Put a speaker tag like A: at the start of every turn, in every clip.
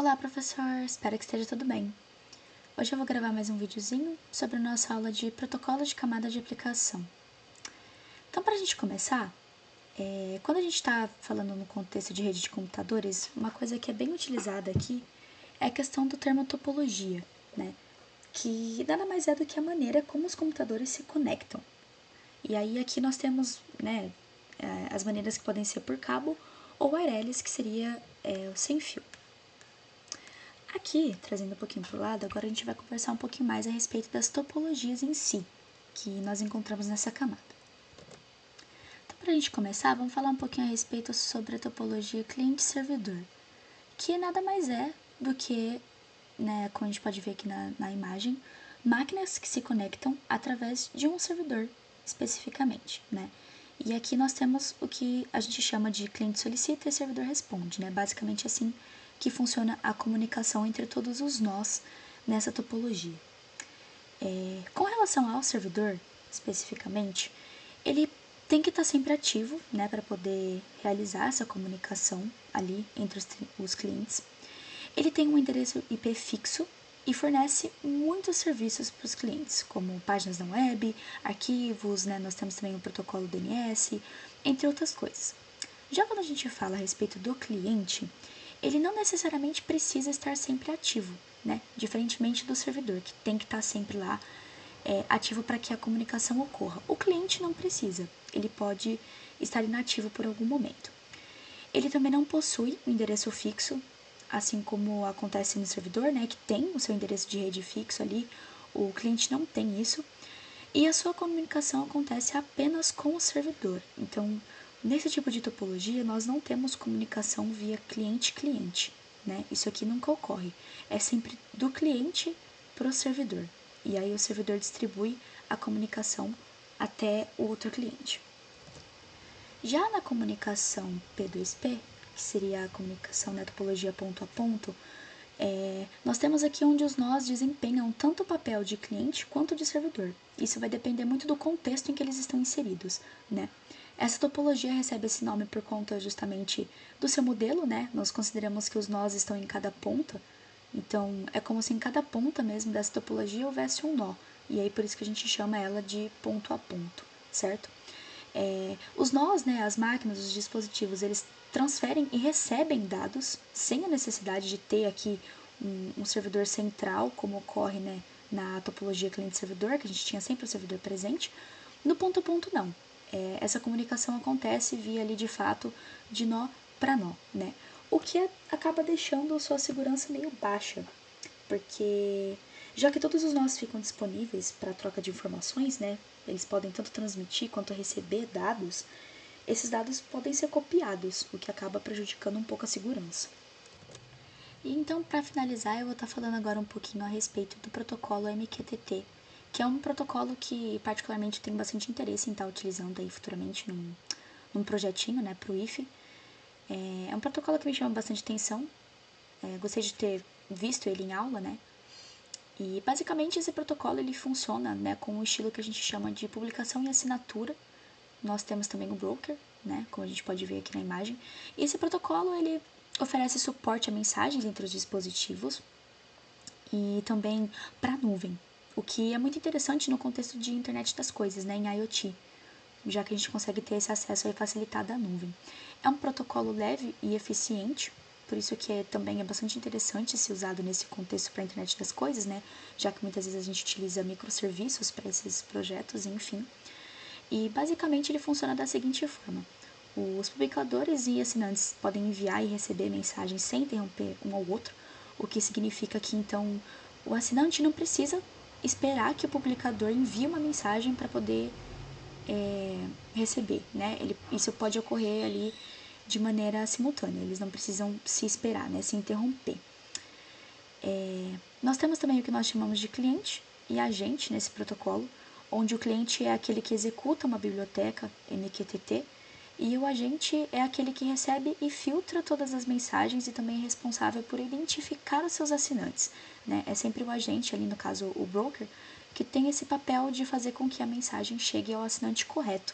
A: Olá, professor! Espero que esteja tudo bem. Hoje eu vou gravar mais um videozinho sobre a nossa aula de protocolo de camada de aplicação. Então, para a gente começar, quando a gente está falando no contexto de rede de computadores, uma coisa que é bem utilizada aqui é a questão do termo topologia, né? Que nada mais é do que a maneira como os computadores se conectam. E aí aqui nós temos, as maneiras que podem ser por cabo ou wireless, que seria o sem fio. Aqui, trazendo um pouquinho para o lado, agora a gente vai conversar um pouquinho mais a respeito das topologias em si, que nós encontramos nessa camada. Então, para a gente começar, vamos falar um pouquinho a respeito sobre a topologia cliente-servidor, que nada mais é do que, como a gente pode ver aqui na imagem, máquinas que se conectam através de um servidor, especificamente, né? E aqui nós temos o que a gente chama de cliente solicita e servidor responde, né? Basicamente assim que funciona a comunicação entre todos os nós nessa topologia. Com relação ao servidor, especificamente, ele tem que estar sempre ativo, né, para poder realizar essa comunicação ali entre os clientes. Ele tem um endereço IP fixo e fornece muitos serviços para os clientes, como páginas na web, arquivos, né, nós temos também o protocolo DNS, entre outras coisas. Já quando a gente fala a respeito do cliente, ele não necessariamente precisa estar sempre ativo, né? Diferentemente do servidor, que tem que estar sempre lá ativo para que a comunicação ocorra. O cliente não precisa, ele pode estar inativo por algum momento. Ele também não possui um endereço fixo, assim como acontece no servidor, né? Que tem o seu endereço de rede fixo ali, o cliente não tem isso. E a sua comunicação acontece apenas com o servidor. Então, nesse tipo de topologia, nós não temos comunicação via cliente-cliente, né? Isso aqui nunca ocorre. É sempre do cliente para o servidor. E aí o servidor distribui a comunicação até o outro cliente. Já na comunicação P2P, que seria a comunicação na topologia ponto a ponto, nós temos aqui onde os nós desempenham tanto o papel de cliente quanto de servidor. Isso vai depender muito do contexto em que eles estão inseridos, né? Essa topologia recebe esse nome por conta justamente do seu modelo, né? Nós consideramos que os nós estão em cada ponta, então é como se em cada ponta mesmo dessa topologia houvesse um nó, e aí por isso que a gente chama ela de ponto a ponto, certo? Os nós, né, as máquinas, os dispositivos, eles transferem e recebem dados sem a necessidade de ter aqui um servidor central, como ocorre, né, na topologia cliente-servidor, que a gente tinha sempre o servidor presente. No ponto a ponto, não. Essa comunicação acontece via ali, de fato, de nó para nó, né? O que acaba deixando a sua segurança meio baixa, porque já que todos os nós ficam disponíveis para troca de informações, né? Eles podem tanto transmitir quanto receber dados. Esses dados podem ser copiados, o que acaba prejudicando um pouco a segurança. E então, para finalizar, eu vou estar falando agora um pouquinho a respeito do protocolo MQTT, que é um protocolo que particularmente tenho bastante interesse em estar utilizando aí futuramente num projetinho, né, para o IFE. É um protocolo que me chama bastante atenção. Gostei de ter visto ele em aula, né? E basicamente esse protocolo ele funciona, né, com um estilo que a gente chama de publicação e assinatura. Nós temos também o broker, né, como a gente pode ver aqui na imagem. E esse protocolo ele oferece suporte a mensagens entre os dispositivos e também para a nuvem, o que é muito interessante no contexto de internet das coisas, né, em IoT, já que a gente consegue ter esse acesso aí facilitado à nuvem. É um protocolo leve e eficiente, por isso que também é bastante interessante ser usado nesse contexto para a internet das coisas, né? Já que muitas vezes a gente utiliza microserviços para esses projetos, enfim. E basicamente ele funciona da seguinte forma: os publicadores e assinantes podem enviar e receber mensagens sem interromper um ao outro, o que significa que então o assinante não precisa esperar que o publicador envie uma mensagem para poder receber, né? Isso pode ocorrer ali de maneira simultânea, eles não precisam se esperar, né? Se interromper. Nós temos também o que nós chamamos de cliente e agente nesse protocolo, onde o cliente é aquele que executa uma biblioteca MQTT e o agente é aquele que recebe e filtra todas as mensagens e também é responsável por identificar os seus assinantes, né? É sempre o agente, ali no caso o broker, que tem esse papel de fazer com que a mensagem chegue ao assinante correto.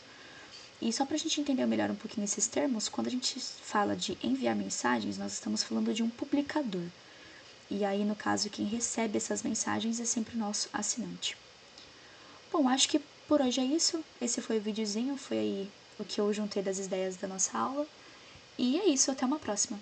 A: E só para a gente entender melhor um pouquinho esses termos, quando a gente fala de enviar mensagens, nós estamos falando de um publicador. E aí, no caso, quem recebe essas mensagens é sempre o nosso assinante. Bom, acho que por hoje é isso. Esse foi o videozinho, foi aí o que eu juntei das ideias da nossa aula. E é isso, até uma próxima.